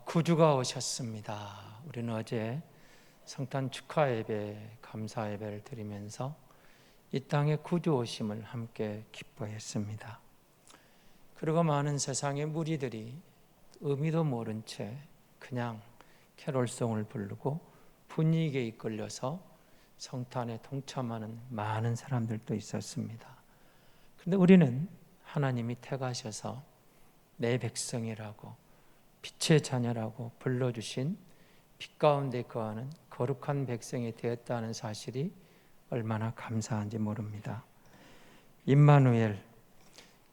구주가 오셨습니다. 우리는 어제 성탄 축하 예배, 감사 예배를 드리면서 이 땅에 구주 오심을 함께 기뻐했습니다. 그리고 많은 세상의 무리들이 의미도 모른 채 그냥 캐롤송을 부르고 분위기에 이끌려서 성탄에 동참하는 많은 사람들도 있었습니다. 그런데 우리는 하나님이 택하셔서 내 백성이라고, 빛의 자녀라고 불러주신 빛 가운데 거하는 거룩한 백성이 되었다는 사실이 얼마나 감사한지 모릅니다. 임마누엘,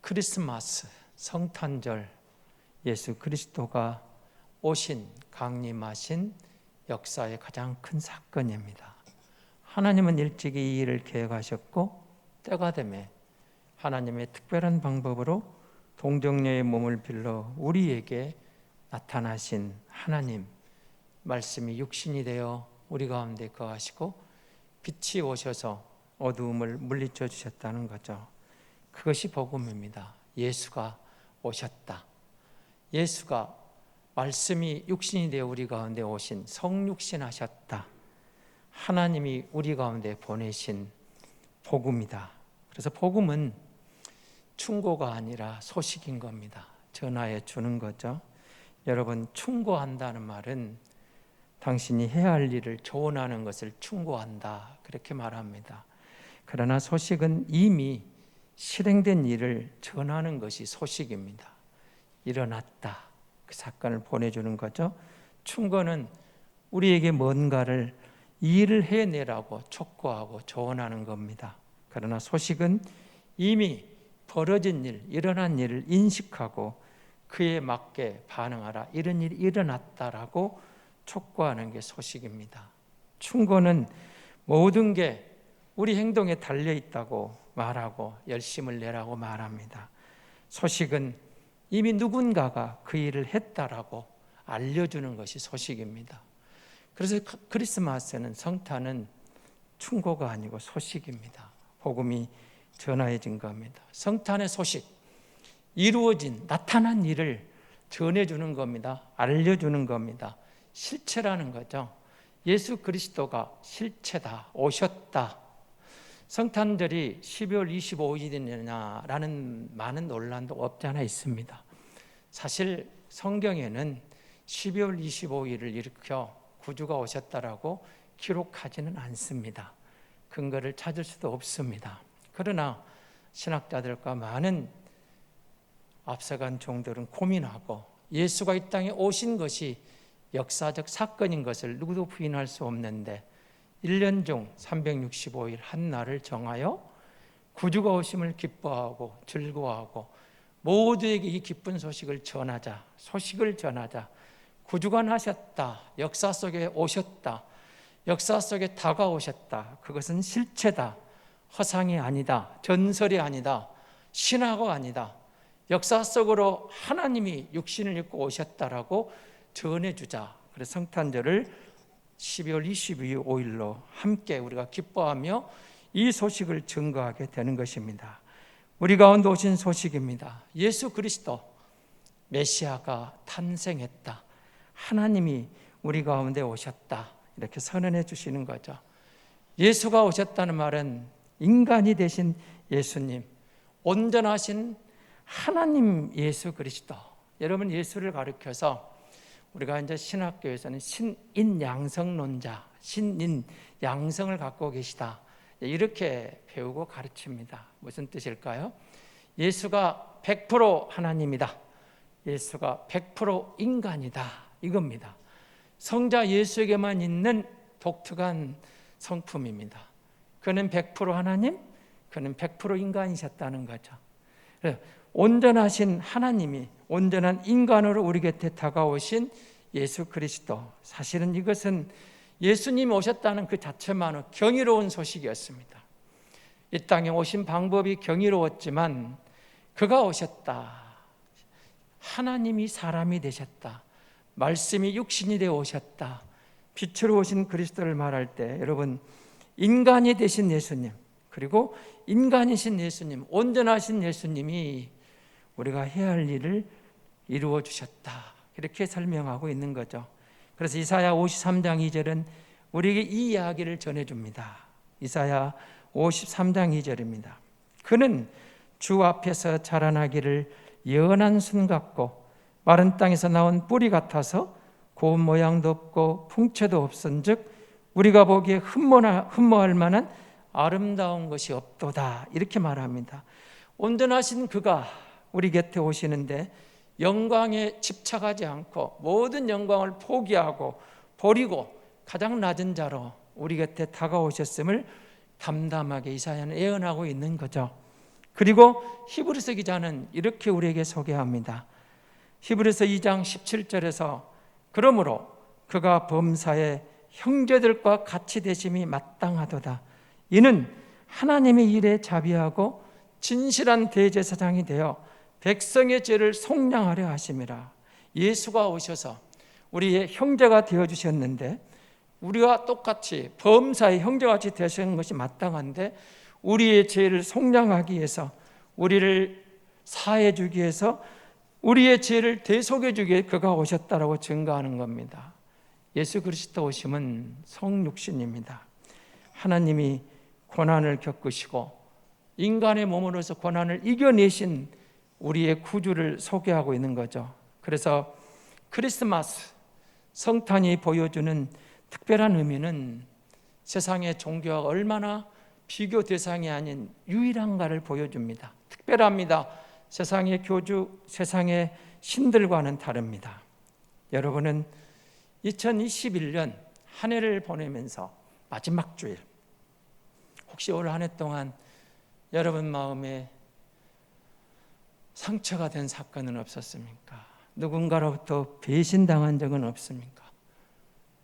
크리스마스, 성탄절, 예수 그리스도가 오신, 강림하신 역사의 가장 큰 사건입니다. 하나님은 일찍이 이 일을 계획하셨고 때가 되매 하나님의 특별한 방법으로 동정녀의 몸을 빌려 우리에게 나타나신 하나님, 말씀이 육신이 되어 우리 가운데 거하시고 빛이 오셔서 어두움을 물리쳐 주셨다는 거죠. 그것이 복음입니다. 예수가 오셨다. 예수가 말씀이 육신이 되어 우리 가운데 오신, 성육신하셨다. 하나님이 우리 가운데 보내신 복음이다. 그래서 복음은 충고가 아니라 소식인 겁니다. 전하해 주는 거죠. 여러분, 충고한다는 말은 당신이 해야 할 일을 조언하는 것을 충고한다, 그렇게 말합니다. 그러나 소식은 이미 실행된 일을 전하는 것이 소식입니다. 일어났다, 그 사건을 보내주는 거죠. 충고는 우리에게 뭔가를 일을 해내라고 촉구하고 조언하는 겁니다. 그러나 소식은 이미 벌어진 일, 일어난 일을 인식하고 그에 맞게 반응하라, 이런 일이 일어났다라고 촉구하는 게 소식입니다. 충고는 모든 게 우리 행동에 달려있다고 말하고 열심을 내라고 말합니다. 소식은 이미 누군가가 그 일을 했다라고 알려주는 것이 소식입니다. 그래서 크리스마스는, 성탄은 충고가 아니고 소식입니다. 복음이 전해진 겁니다. 성탄의 소식, 이루어진, 나타난 일을 전해주는 겁니다. 알려주는 겁니다. 실체라는 거죠. 예수 그리스도가 실체다, 오셨다. 성탄절이 12월 25일이냐라는 많은 논란도 없지 않아 있습니다. 사실 성경에는 12월 25일을 일으켜 구주가 오셨다라고 기록하지는 않습니다. 근거를 찾을 수도 없습니다. 그러나 신학자들과 많은 앞서간 종들은 고민하고 예수가 이 땅에 오신 것이 역사적 사건인 것을 누구도 부인할 수 없는데 1년 중 365일 한 날을 정하여 구주가 오심을 기뻐하고 즐거워하고 모두에게 이 기쁜 소식을 전하자, 소식을 전하자. 구주가 나셨다, 역사 속에 오셨다, 역사 속에 다가오셨다. 그것은 실체다, 허상이 아니다, 전설이 아니다, 신화가 아니다. 역사 속으로 하나님이 육신을 입고 오셨다라고 전해주자. 그래서 성탄절을 12월 25일로 함께 우리가 기뻐하며 이 소식을 증거하게 되는 것입니다. 우리 가운데 오신 소식입니다. 예수 그리스도 메시아가 탄생했다, 하나님이 우리 가운데 오셨다, 이렇게 선언해 주시는 거죠. 예수가 오셨다는 말은 인간이 되신 예수님, 온전하신 하나님 예수 그리스도. 여러분, 예수를 가리켜서 우리가 이제 신학교에서는 신인 양성론자, 신인 양성을 갖고 계시다, 이렇게 배우고 가르칩니다. 무슨 뜻일까요? 예수가 100% 하나님이다, 예수가 100% 인간이다, 이겁니다. 성자 예수에게만 있는 독특한 성품입니다. 그는 100% 하나님, 그는 100% 인간이셨다는 거죠. 온전하신 하나님이 온전한 인간으로 우리 곁에 다가오신 예수 그리스도. 사실은 이것은 예수님이 오셨다는 그 자체만으로 경이로운 소식이었습니다. 이 땅에 오신 방법이 경이로웠지만 그가 오셨다, 하나님이 사람이 되셨다, 말씀이 육신이 되어 오셨다, 빛으로 오신 그리스도를 말할 때 여러분, 인간이 되신 예수님, 그리고 인간이신 예수님, 온전하신 예수님이 우리가 해야 할 일을 이루어 주셨다, 이렇게 설명하고 있는 거죠. 그래서 이사야 53장 2절은 우리에게 이 이야기를 전해줍니다. 이사야 53장 2절입니다. 그는 주 앞에서 자라나기를 연한 순 같고 마른 땅에서 나온 뿌리 같아서 고운 모양도 없고 풍채도 없은즉 우리가 보기에 흠모할 만한 아름다운 것이 없도다, 이렇게 말합니다. 온전하신 그가 우리 곁에 오시는데 영광에 집착하지 않고 모든 영광을 포기하고 버리고 가장 낮은 자로 우리 곁에 다가오셨음을 담담하게 이사야는 예언하고 있는 거죠. 그리고 히브리서 기자는 이렇게 우리에게 소개합니다. 히브리서 2장 17절에서 그러므로 그가 범사에 형제들과 같이 되심이 마땅하도다. 이는 하나님의 일에 자비하고 진실한 대제사장이 되어 백성의 죄를 속량하려 하심이라. 예수가 오셔서 우리의 형제가 되어주셨는데 우리가 똑같이 범사의 형제같이 되시는 것이 마땅한데 우리의 죄를 속량하기 위해서, 우리를 사해 주기 위해서, 우리의 죄를 대속해 주기 위해 그가 오셨다라고 증거하는 겁니다. 예수 그리스도 오심은 성육신입니다. 하나님이 고난을 겪으시고 인간의 몸으로서 고난을 이겨내신 우리의 구주를 소개하고 있는 거죠. 그래서 크리스마스, 성탄이 보여주는 특별한 의미는 세상의 종교와 얼마나 비교 대상이 아닌 유일한가를 보여줍니다. 특별합니다. 세상의 교주, 세상의 신들과는 다릅니다. 여러분은 2021년 한 해를 보내면서 마지막 주일, 혹시 올 한 해 동안 여러분 마음에 상처가 된 사건은 없었습니까? 누군가로부터 배신당한 적은 없습니까?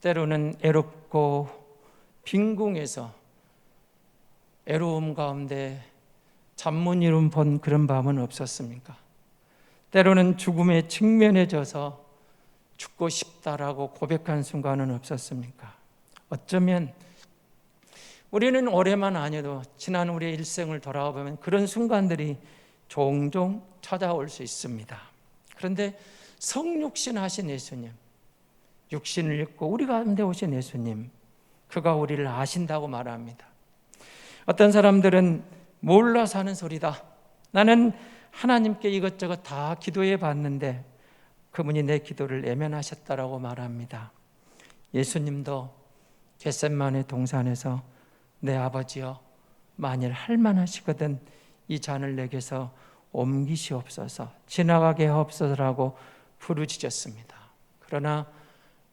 때로는 애롭고 빈궁해서 애로움 가운데 잠 못 이룬 본 그런 밤은 없었습니까? 때로는 죽음에 직면해져서 죽고 싶다라고 고백한 순간은 없었습니까? 어쩌면 우리는 올해만 아니어도 지난 우리의 일생을 돌아와 보면 그런 순간들이 종종 찾아올 수 있습니다. 그런데 성육신 하신 예수님, 육신을 입고 우리 가운데 오신 예수님, 그가 우리를 아신다고 말합니다. 어떤 사람들은 몰라서 하는 소리다. 나는 하나님께 이것저것 다 기도해 봤는데 그분이 내 기도를 외면하셨다라고 말합니다. 예수님도 겟세마네 동산에서 내 아버지여, 만일 할만하시거든 이 잔을 내게서 옮기시옵소서, 지나가게 하옵소서라고 부르짖었습니다. 그러나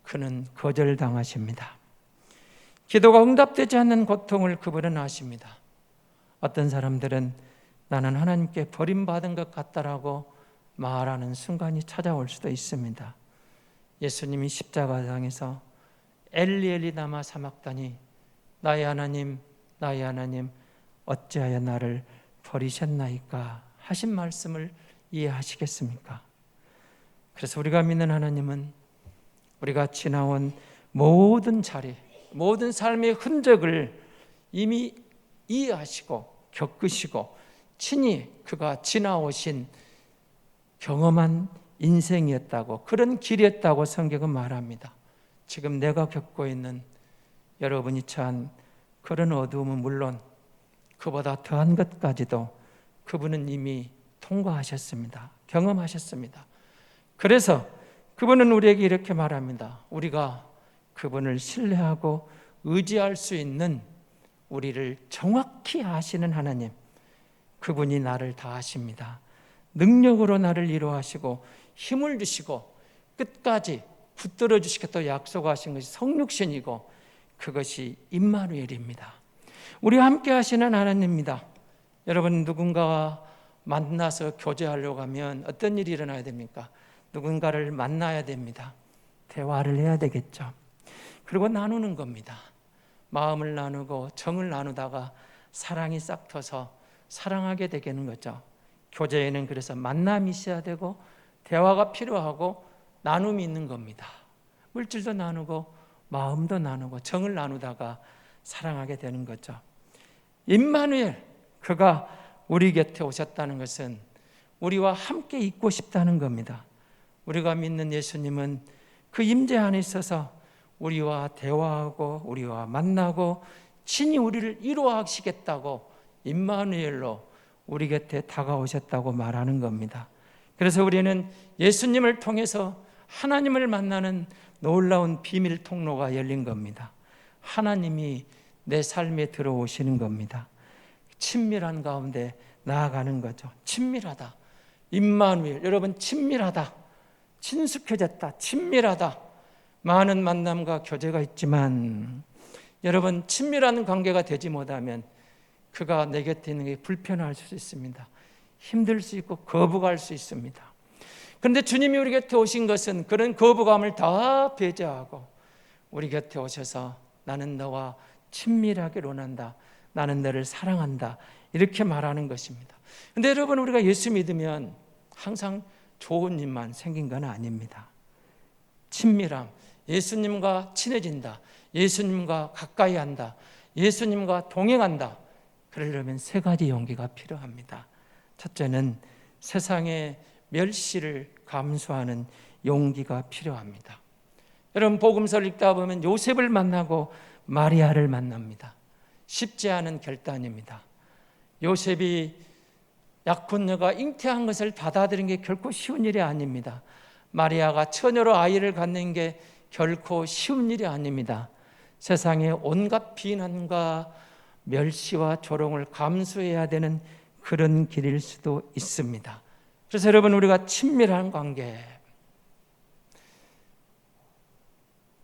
그는 거절당하십니다. 기도가 응답되지 않는 고통을 그분은 아십니다. 어떤 사람들은 나는 하나님께 버림받은 것 같다라고 말하는 순간이 찾아올 수도 있습니다. 예수님이 십자가상에서 엘리 엘리 라마 사막다니, 나의 하나님 나의 하나님 어찌하여 나를 버리셨나이까 하신 말씀을 이해하시겠습니까? 그래서 우리가 믿는 하나님은 우리가 지나온 모든 자리, 모든 삶의 흔적을 이미 이해하시고 겪으시고 친히 그가 지나오신 경험한 인생이었다고, 그런 길이었다고 성경은 말합니다. 지금 내가 겪고 있는 여러분이 처한 그런 어두움은 물론 그보다 더한 것까지도 그분은 이미 통과하셨습니다. 경험하셨습니다. 그래서 그분은 우리에게 이렇게 말합니다. 우리가 그분을 신뢰하고 의지할 수 있는, 우리를 정확히 아시는 하나님, 그분이 나를 다 아십니다. 능력으로 나를 위로하시고 힘을 주시고 끝까지 붙들어 주시겠다고 약속하신 것이 성육신이고 그것이 임마누엘입니다. 우리와 함께 하시는 하나님입니다. 여러분, 누군가와 만나서 교제하려고 하면 어떤 일이 일어나야 됩니까? 누군가를 만나야 됩니다. 대화를 해야 되겠죠. 그리고 나누는 겁니다. 마음을 나누고 정을 나누다가 사랑이 싹 터서 사랑하게 되는 거죠. 교제에는 그래서 만남이 있어야 되고 대화가 필요하고 나눔이 있는 겁니다. 물질도 나누고 마음도 나누고 정을 나누다가 사랑하게 되는 거죠. 임마누엘, 그가 우리 곁에 오셨다는 것은 우리와 함께 있고 싶다는 겁니다. 우리가 믿는 예수님은 그 임재 안에 있어서 우리와 대화하고 우리와 만나고 친히 우리를 이루하시겠다고 임마누엘로 우리 곁에 다가오셨다고 말하는 겁니다. 그래서 우리는 예수님을 통해서 하나님을 만나는 놀라운 비밀 통로가 열린 겁니다. 하나님이 내 삶에 들어오시는 겁니다. 친밀한 가운데 나아가는 거죠. 친밀하다. 임마누엘, 여러분 친밀하다. 친숙해졌다. 친밀하다. 많은 만남과 교제가 있지만 여러분 친밀한 관계가 되지 못하면 그가 내 곁에 있는 게 불편할 수 있습니다. 힘들 수 있고 거부갈 수 있습니다. 그런데 주님이 우리 곁에 오신 것은 그런 거부감을 다 배제하고 우리 곁에 오셔서 나는 너와 친밀하게 원한다. 나는 너를 사랑한다. 이렇게 말하는 것입니다. 그런데 여러분 우리가 예수 믿으면 항상 좋은 일만 생긴 건 아닙니다. 친밀함, 예수님과 친해진다. 예수님과 가까이 한다. 예수님과 동행한다. 그러려면 세 가지 용기가 필요합니다. 첫째는 세상의 멸시를 감수하는 용기가 필요합니다. 여러분 복음서를 읽다 보면 요셉을 만나고 마리아를 만납니다. 쉽지 않은 결단입니다. 요셉이 약혼녀가 잉태한 것을 받아들이는 게 결코 쉬운 일이 아닙니다. 마리아가 처녀로 아이를 갖는 게 결코 쉬운 일이 아닙니다. 세상의 온갖 비난과 멸시와 조롱을 감수해야 되는 그런 길일 수도 있습니다. 그래서 여러분 우리가 친밀한 관계,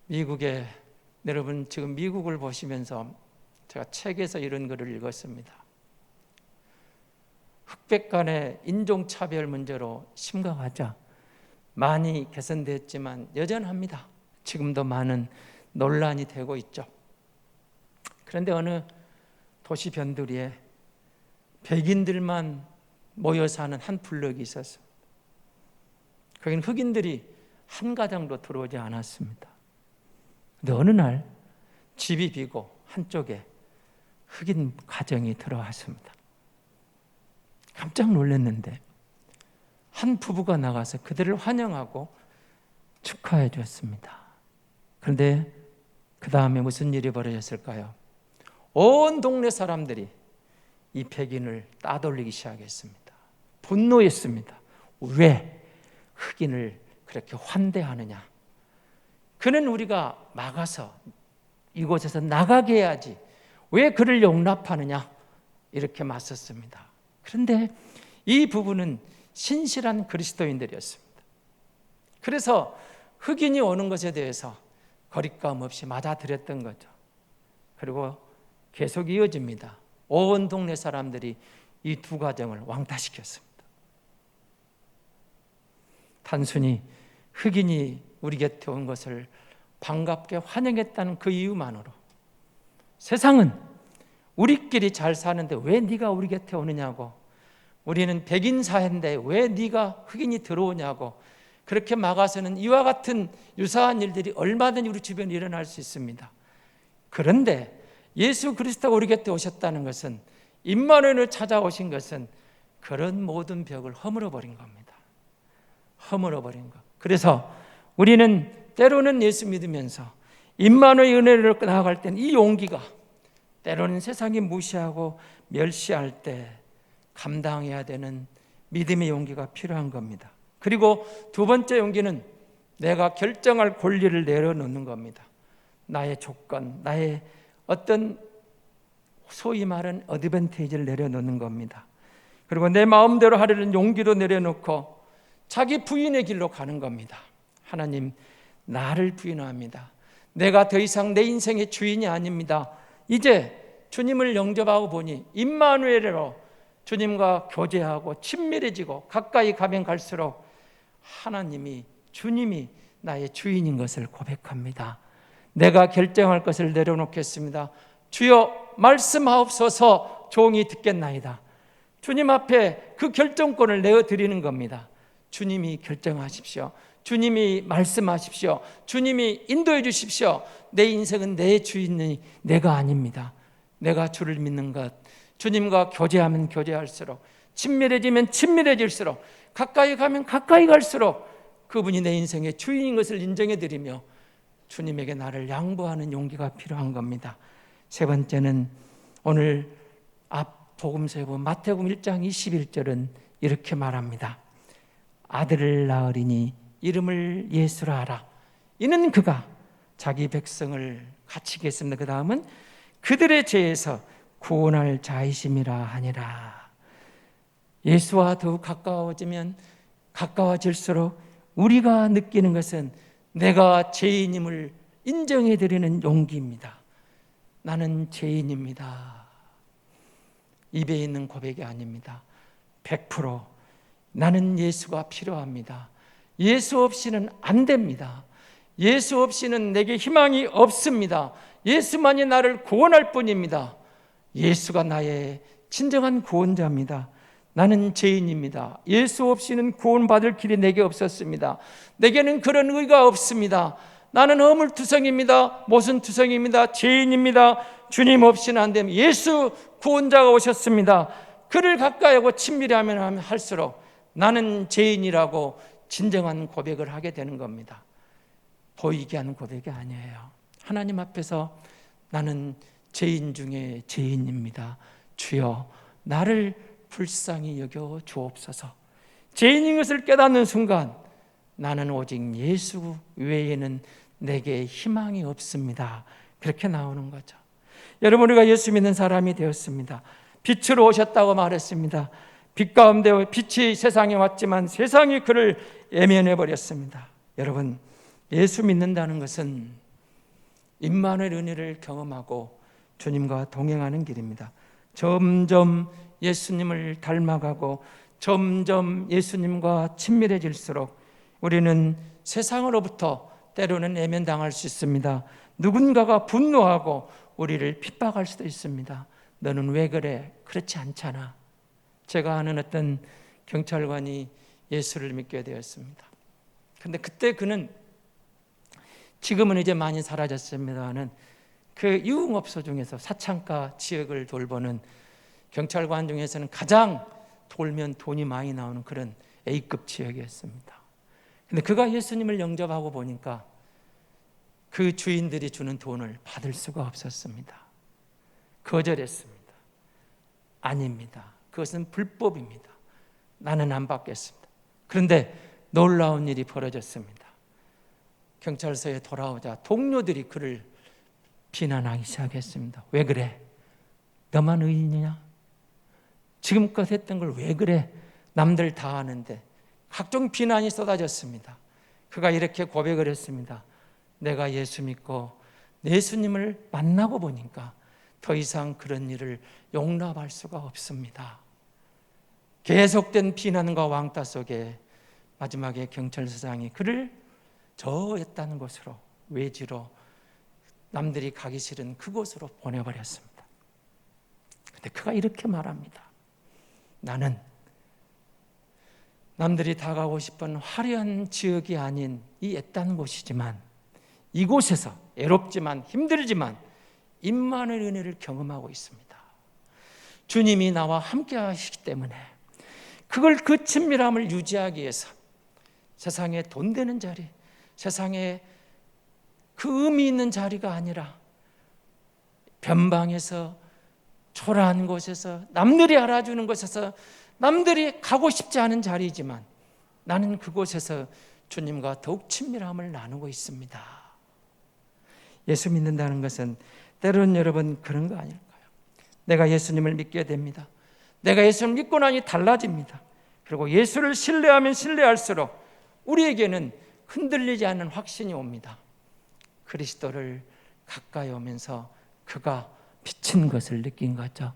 미국에 여러분 지금 미국을 보시면서 제가 책에서 이런 글을 읽었습니다. 흑백 간의 인종차별 문제로 심각하죠. 많이 개선됐지만 여전합니다. 지금도 많은 논란이 되고 있죠. 그런데 어느 도시 변두리에 백인들만 모여 사는 한 블럭이 있었어요. 거기는 흑인들이 한 가정도 들어오지 않았습니다. 그런데 어느 날 집이 비고 한쪽에 흑인 가정이 들어왔습니다. 깜짝 놀랐는데 한 부부가 나가서 그들을 환영하고 축하해 줬습니다. 그런데 그 다음에 무슨 일이 벌어졌을까요? 온 동네 사람들이 이 백인을 따돌리기 시작했습니다. 분노했습니다. 왜 흑인을 그렇게 환대하느냐? 그는 우리가 막아서 이곳에서 나가게 해야지 왜 그를 용납하느냐? 이렇게 맞섰습니다. 그런데 이 부부는 신실한 그리스도인들이었습니다. 그래서 흑인이 오는 것에 대해서 거리감 없이 맞아들였던 거죠. 그리고 계속 이어집니다. 온 동네 사람들이 이 두 가정을 왕따시켰습니다. 단순히 흑인이 우리 곁에 온 것을 반갑게 환영했다는 그 이유만으로 세상은 우리끼리 잘 사는데 왜 네가 우리 곁에 오느냐고, 우리는 백인 사회인데 왜 네가 흑인이 들어오냐고 그렇게 막아서는 이와 같은 유사한 일들이 얼마든지 우리 주변에 일어날 수 있습니다. 그런데 예수 그리스도가 우리 곁에 오셨다는 것은, 임마누엘을 찾아오신 것은 그런 모든 벽을 허물어버린 겁니다. 허물어버린 것. 그래서 우리는 때로는 예수 믿으면서 임마누엘 은혜를 나아갈 때는 이 용기가 때로는 세상이 무시하고 멸시할 때 감당해야 되는 믿음의 용기가 필요한 겁니다. 그리고 두 번째 용기는 내가 결정할 권리를 내려놓는 겁니다. 나의 조건, 나의 어떤 소위 말하는 어드밴티지를 내려놓는 겁니다. 그리고 내 마음대로 하려는 용기도 내려놓고 자기 부인의 길로 가는 겁니다. 하나님, 나를 부인합니다. 내가 더 이상 내 인생의 주인이 아닙니다. 이제 주님을 영접하고 보니 임마누엘로 주님과 교제하고 친밀해지고 가까이 가면 갈수록 하나님이, 주님이 나의 주인인 것을 고백합니다. 내가 결정할 것을 내려놓겠습니다. 주여 말씀하옵소서, 종이 듣겠나이다. 주님 앞에 그 결정권을 내어드리는 겁니다. 주님이 결정하십시오. 주님이 말씀하십시오. 주님이 인도해 주십시오. 내 인생은 내 주인이 내가 아닙니다. 내가 주를 믿는 것, 주님과 교제하면 교제할수록, 친밀해지면 친밀해질수록, 가까이 가면 가까이 갈수록 그분이 내 인생의 주인인 것을 인정해 드리며 주님에게 나를 양보하는 용기가 필요한 겁니다. 세 번째는 오늘 앞 복음서에 보면 마태복음 1장 21절은 이렇게 말합니다. 아들을 낳으리니 이름을 예수라 하라. 이는 그가 자기 백성을 갇히겠습니다. 그 다음은 그들의 죄에서 구원할 자이심이라 하니라. 예수와 더욱 가까워질수록 우리가 느끼는 것은 내가 죄인임을 인정해 드리는 용기입니다. 나는 죄인입니다. 입에 있는 고백이 아닙니다. 100% 나는 예수가 필요합니다. 예수 없이는 안 됩니다. 예수 없이는 내게 희망이 없습니다. 예수만이 나를 구원할 뿐입니다. 예수가 나의 진정한 구원자입니다. 나는 죄인입니다. 예수 없이는 구원받을 길이 내게 없었습니다. 내게는 그런 의가 없습니다. 나는 허물투성입니다. 모순투성입니다. 죄인입니다. 주님 없이는 안 됩니다. 예수 구원자가 오셨습니다. 그를 가까이 하고 친밀히 하면 할수록 나는 죄인이라고 진정한 고백을 하게 되는 겁니다. 보이게 하는 고백이 아니에요. 하나님 앞에서 나는 죄인 중에 죄인입니다. 주여 나를 불쌍히 여겨 주옵소서. 죄인인 것을 깨닫는 순간 나는 오직 예수 외에는 내게 희망이 없습니다. 그렇게 나오는 거죠. 여러분, 우리가 예수 믿는 사람이 되었습니다. 빛으로 오셨다고 말했습니다. 빛 가운데 빛이 세상에 왔지만 세상이 그를 외면해 버렸습니다. 여러분, 예수 믿는다는 것은 임마누엘 은혜를 경험하고 주님과 동행하는 길입니다. 점점 예수님을 닮아가고 점점 예수님과 친밀해질수록 우리는 세상으로부터 때로는 외면당할 수 있습니다. 누군가가 분노하고 우리를 핍박할 수도 있습니다. 너는 왜 그래? 그렇지 않잖아. 제가 아는 어떤 경찰관이 예수를 믿게 되었습니다. 그런데 그때 그는, 지금은 이제 많이 사라졌습니다만, 그 유흥업소 중에서 사창가 지역을 돌보는 경찰관 중에서는 가장 돌면 돈이 많이 나오는 그런 A급 지역이었습니다. 그런데 그가 예수님을 영접하고 보니까 그 주인들이 주는 돈을 받을 수가 없었습니다. 거절했습니다. 아닙니다. 그것은 불법입니다. 나는 안 받겠습니다. 그런데 놀라운 일이 벌어졌습니다. 경찰서에 돌아오자 동료들이 그를 비난하기 시작했습니다. 왜 그래? 너만 의인이냐? 지금껏 했던 걸 왜 그래? 남들 다 하는데. 각종 비난이 쏟아졌습니다. 그가 이렇게 고백을 했습니다. 내가 예수 믿고 예수님을 만나고 보니까 더 이상 그런 일을 용납할 수가 없습니다. 계속된 비난과 왕따 속에 마지막에 경찰서장이 그를 저 했다는 곳으로, 외지로, 남들이 가기 싫은 그곳으로 보내버렸습니다. 그런데 그가 이렇게 말합니다. 나는 남들이 다 가고 싶은 화려한 지역이 아닌 이 애딴 곳이지만, 이곳에서 애롭지만 힘들지만 임마누엘 은혜를 경험하고 있습니다. 주님이 나와 함께 하시기 때문에 그 친밀함을 유지하기 위해서 세상에 돈 되는 자리, 세상에 그 의미 있는 자리가 아니라 변방에서, 초라한 곳에서, 남들이 알아주는 곳에서, 남들이 가고 싶지 않은 자리이지만 나는 그곳에서 주님과 더욱 친밀함을 나누고 있습니다. 예수 믿는다는 것은 때로는 여러분 그런 거 아닐까요? 내가 예수님을 믿게 됩니다. 내가 예수를 믿고 나니 달라집니다. 그리고 예수를 신뢰하면 신뢰할수록 우리에게는 흔들리지 않는 확신이 옵니다. 그리스도를 가까이 오면서 그가 비친 것을 느낀 거죠.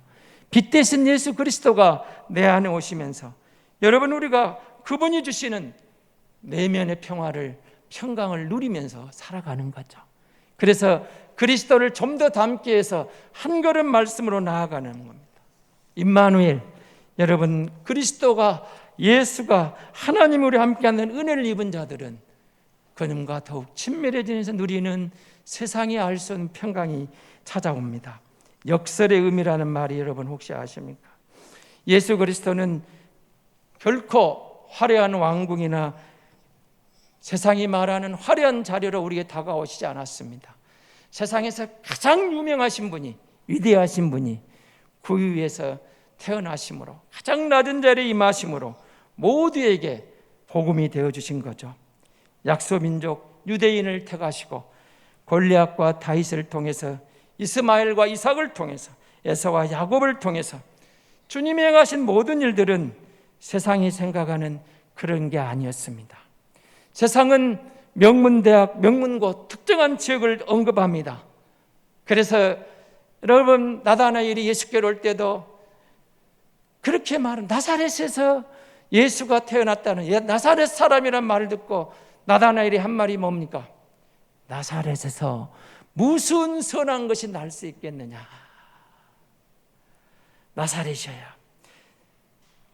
빛 대신 예수 그리스도가 내 안에 오시면서 여러분, 우리가 그분이 주시는 내면의 평강을 누리면서 살아가는 거죠. 그래서 그리스도를 좀 더 닮게 해서 한 걸음 말씀으로 나아가는 겁니다. 임마누엘, 여러분, 그리스도가, 예수가, 하나님이 우리 함께하는 은혜를 입은 자들은 그님과 더욱 친밀해지면서 누리는 세상이 알 수 없는 평강이 찾아옵니다. 역설의 의미라는 말이 여러분 혹시 아십니까? 예수 그리스도는 결코 화려한 왕궁이나 세상이 말하는 화려한 자료로 우리에게 다가오시지 않았습니다. 세상에서 가장 유명하신 분이, 위대하신 분이 그 위에서 태어나심으로, 가장 낮은 자리에 임하심으로 모두에게 복음이 되어주신 거죠. 약소민족 유대인을 택하시고 골리앗과 다윗을 통해서, 이스마엘과 이삭을 통해서, 에사와 야곱을 통해서 주님이 행하신 모든 일들은 세상이 생각하는 그런 게 아니었습니다. 세상은 명문대학, 명문고, 특정한 지역을 언급합니다. 그래서 여러분, 나다나엘이 예수께로 올 때도 그렇게 말은, 나사렛에서 예수가 태어났다는, 나사렛 사람이란 말을 듣고 나다나엘이 한 말이 뭡니까? 나사렛에서 무슨 선한 것이 날 수 있겠느냐. 나사렛이어야.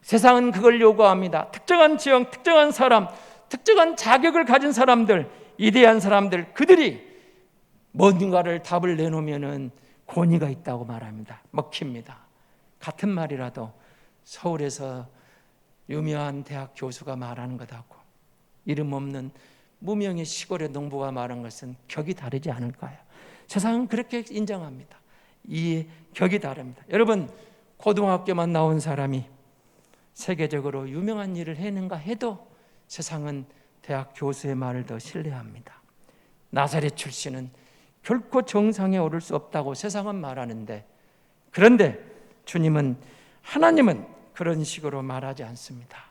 세상은 그걸 요구합니다. 특정한 지역, 특정한 사람, 특정한 자격을 가진 사람들, 위대한 사람들, 그들이 뭔가를 답을 내놓으면 권위가 있다고 말합니다. 먹힙니다. 같은 말이라도 서울에서 유명한 대학 교수가 말하는 것하고 이름 없는 무명의 시골의 농부가 말한 것은 격이 다르지 않을까요? 세상은 그렇게 인정합니다. 이 격이 다릅니다. 여러분, 고등학교만 나온 사람이 세계적으로 유명한 일을 해낸가 해도 세상은 대학 교수의 말을 더 신뢰합니다. 나사렛 출신은 결코 정상에 오를 수 없다고 세상은 말하는데, 그런데 주님은, 하나님은 그런 식으로 말하지 않습니다.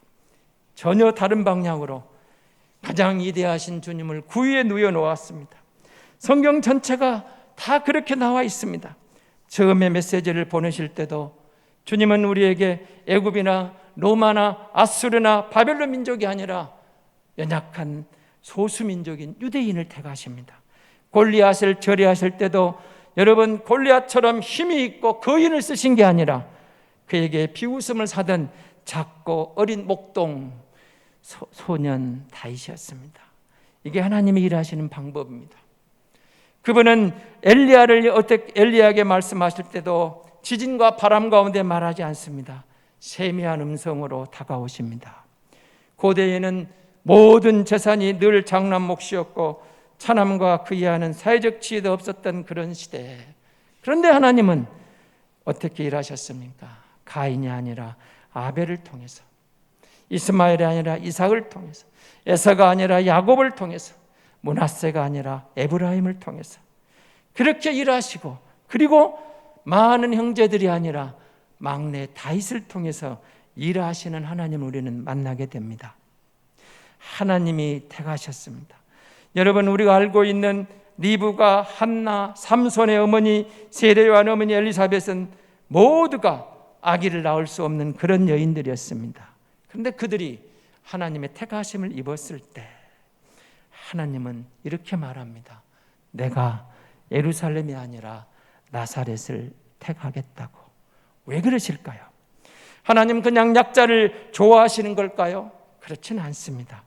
전혀 다른 방향으로 가장 위대하신 주님을 구위에 누워놓았습니다. 성경 전체가 다 그렇게 나와 있습니다. 처음에 메시지를 보내실 때도 주님은 우리에게 애굽이나 로마나 아수르나 바벨론 민족이 아니라 연약한 소수민족인 유대인을 택하십니다. 골리앗을 처리하실 때도 여러분, 골리앗처럼 힘이 있고 거인을 쓰신 게 아니라 그에게 비웃음을 사던 작고 어린 목동 소년 다윗이었습니다. 이게 하나님이 일하시는 방법입니다. 그분은 엘리야에게 말씀하실 때도 지진과 바람 가운데 말하지 않습니다. 세미한 음성으로 다가오십니다. 고대에는 모든 재산이 늘 장남 몫이었고 차남과 그 이하는 사회적 지위도 없었던 그런 시대에, 그런데 하나님은 어떻게 일하셨습니까? 가인이 아니라 아벨을 통해서, 이스마엘이 아니라 이삭을 통해서, 에사가 아니라 야곱을 통해서, 므낫세가 아니라 에브라임을 통해서 그렇게 일하시고, 그리고 많은 형제들이 아니라 막내 다윗을 통해서 일하시는 하나님을 우리는 만나게 됩니다. 하나님이 택하셨습니다. 여러분, 우리가 알고 있는 리브가, 한나, 삼손의 어머니 세례요한 어머니 엘리사벳은 모두가 아기를 낳을 수 없는 그런 여인들이었습니다. 그런데 그들이 하나님의 택하심을 입었을 때 하나님은 이렇게 말합니다. 내가 예루살렘이 아니라 나사렛을 택하겠다고. 왜 그러실까요? 하나님 그냥 약자를 좋아하시는 걸까요? 그렇지는 않습니다.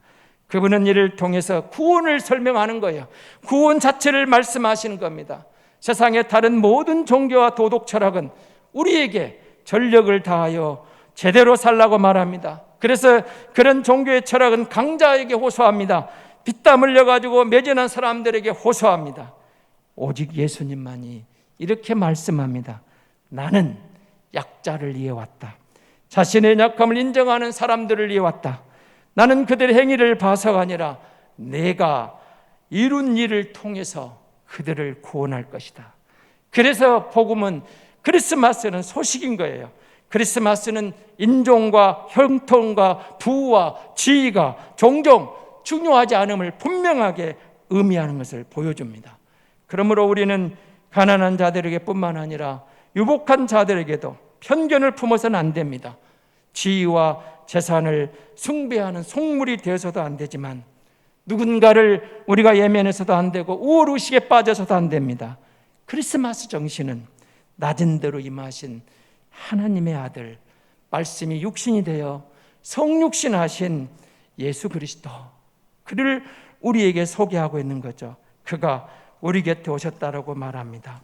그분은 이를 통해서 구원을 설명하는 거예요. 구원 자체를 말씀하시는 겁니다. 세상의 다른 모든 종교와 도덕 철학은 우리에게 전력을 다하여 제대로 살라고 말합니다. 그래서 그런 종교의 철학은 강자에게 호소합니다. 피땀 흘려가지고 매진한 사람들에게 호소합니다. 오직 예수님만이 이렇게 말씀합니다. 나는 약자를 위해 왔다. 자신의 약함을 인정하는 사람들을 위해 왔다. 나는 그들의 행위를 봐서가 아니라 내가 이룬 일을 통해서 그들을 구원할 것이다. 그래서 복음은, 크리스마스는 소식인 거예요. 크리스마스는 인종과 형통과 부와 지위가 종종 중요하지 않음을 분명하게 의미하는 것을 보여줍니다. 그러므로 우리는 가난한 자들에게 뿐만 아니라 유복한 자들에게도 편견을 품어서는 안 됩니다. 지위와 재산을 숭배하는 속물이 되어서도 안 되지만, 누군가를 우리가 예면해서도 안 되고 우월의식에 빠져서도 안 됩니다. 크리스마스 정신은 낮은 대로 임하신 하나님의 아들, 말씀이 육신이 되어 성육신하신 예수 그리스도, 그를 우리에게 소개하고 있는 거죠. 그가 우리 곁에 오셨다라고 말합니다.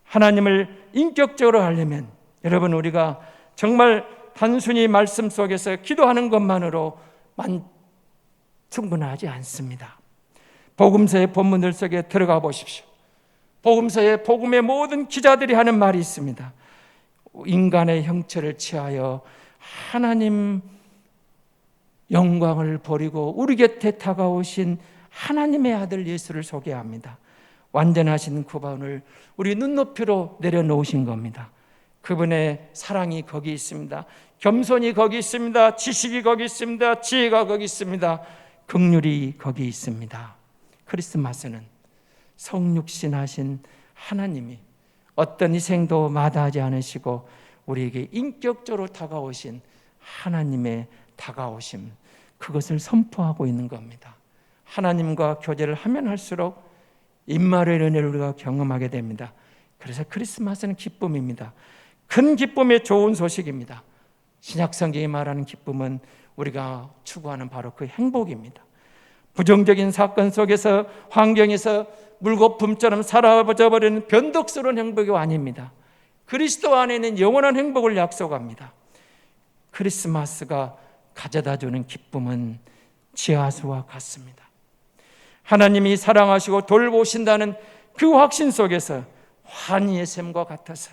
하나님을 인격적으로 하려면 여러분, 우리가 정말 단순히 말씀 속에서 기도하는 것만으로 충분하지 않습니다. 복음서의 본문들 속에 들어가 보십시오. 복음서의 복음의 모든 기자들이 하는 말이 있습니다. 인간의 형체를 취하여 하나님 영광을 버리고 우리 곁에 다가오신 하나님의 아들 예수를 소개합니다. 완전하신 구원을 우리 눈높이로 내려놓으신 겁니다. 그분의 사랑이 거기 있습니다. 겸손이 거기 있습니다. 지식이 거기 있습니다. 지혜가 거기 있습니다. 긍휼이 거기 있습니다. 크리스마스는 성육신 하신 하나님이 어떤 희생도 마다하지 않으시고 우리에게 인격적으로 다가오신 하나님의 다가오심, 그것을 선포하고 있는 겁니다. 하나님과 교제를 하면 할수록 임마누엘 은혜를 우리가 경험하게 됩니다. 그래서 크리스마스는 기쁨입니다. 큰 기쁨의 좋은 소식입니다. 신약 성경이 말하는 기쁨은 우리가 추구하는 바로 그 행복입니다. 부정적인 사건 속에서, 환경에서 물거품처럼 사라져버리는 변덕스러운 행복이 아닙니다. 그리스도 안에는 영원한 행복을 약속합니다. 크리스마스가 가져다주는 기쁨은 지하수와 같습니다. 하나님이 사랑하시고 돌보신다는 그 확신 속에서 환희의 샘과 같아서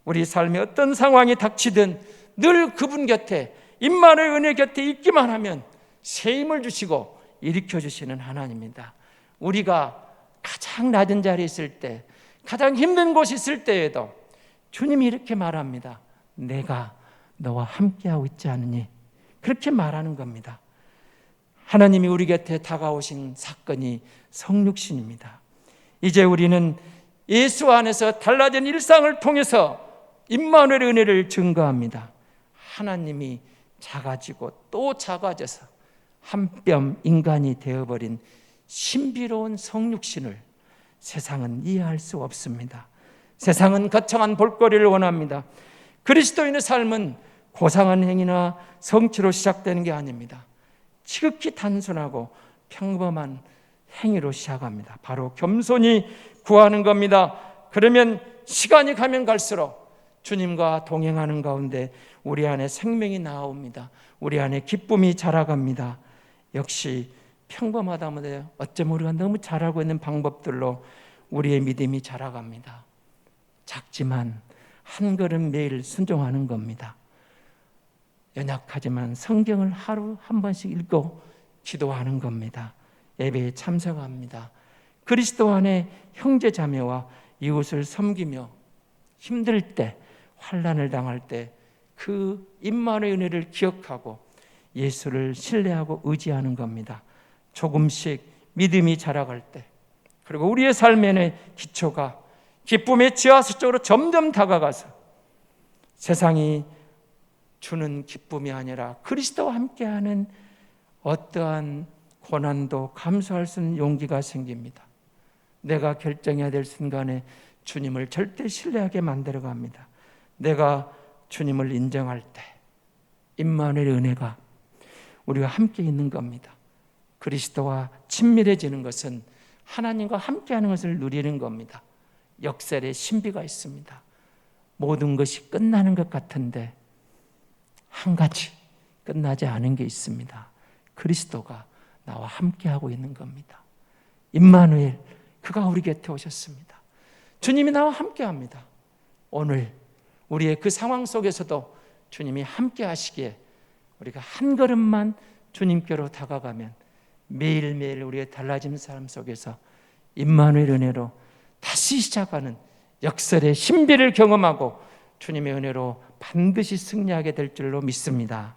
우리 삶에 어떤 상황이 닥치든 늘 그분 곁에, 임마누엘 은혜 곁에 있기만 하면 새 힘을 주시고 일으켜 주시는 하나님입니다. 우리가 가장 낮은 자리에 있을 때, 가장 힘든 곳에 있을 때에도 주님이 이렇게 말합니다. 내가 너와 함께하고 있지 않으니? 그렇게 말하는 겁니다. 하나님이 우리 곁에 다가오신 사건이 성육신입니다. 이제 우리는 예수 안에서 달라진 일상을 통해서 임마누엘 은혜를 증거합니다. 하나님이 작아지고 또 작아져서 한 뼘 인간이 되어버린 신비로운 성육신을 세상은 이해할 수 없습니다. 세상은 거창한 볼거리를 원합니다. 그리스도인의 삶은 고상한 행위나 성취로 시작되는 게 아닙니다. 지극히 단순하고 평범한 행위로 시작합니다. 바로 겸손히 구하는 겁니다. 그러면 시간이 가면 갈수록 주님과 동행하는 가운데 우리 안에 생명이 나옵니다. 우리 안에 기쁨이 자라갑니다. 역시 평범하다면 어쩌면 우리가 너무 잘하고 있는 방법들로 우리의 믿음이 자라갑니다. 작지만 한 걸음 매일 순종하는 겁니다. 연약하지만 성경을 하루 한 번씩 읽고 기도하는 겁니다. 예배에 참석합니다. 그리스도 안에 형제 자매와 이웃을 섬기며 힘들 때, 환난을 당할 때 그 임마누엘 은혜를 기억하고 예수를 신뢰하고 의지하는 겁니다. 조금씩 믿음이 자라갈 때, 그리고 우리의 삶의 기초가 기쁨의 지하수 쪽으로 점점 다가가서 세상이 주는 기쁨이 아니라 그리스도와 함께하는 어떠한 고난도 감수할 수 있는 용기가 생깁니다. 내가 결정해야 될 순간에 주님을 절대 신뢰하게 만들어갑니다. 내가 주님을 인정할 때 임마누엘 은혜가 우리와 함께 있는 겁니다. 그리스도와 친밀해지는 것은 하나님과 함께하는 것을 누리는 겁니다. 역설의 신비가 있습니다. 모든 것이 끝나는 것 같은데 한 가지 끝나지 않은 게 있습니다. 그리스도가 나와 함께하고 있는 겁니다. 임마누엘, 그가 우리 곁에 오셨습니다. 주님이 나와 함께합니다. 오늘 우리의 그 상황 속에서도 주님이 함께하시기에 우리가 한 걸음만 주님께로 다가가면 매일매일 우리의 달라진 삶 속에서 임마누엘 은혜로 다시 시작하는 역설의 신비를 경험하고 주님의 은혜로 반드시 승리하게 될 줄로 믿습니다.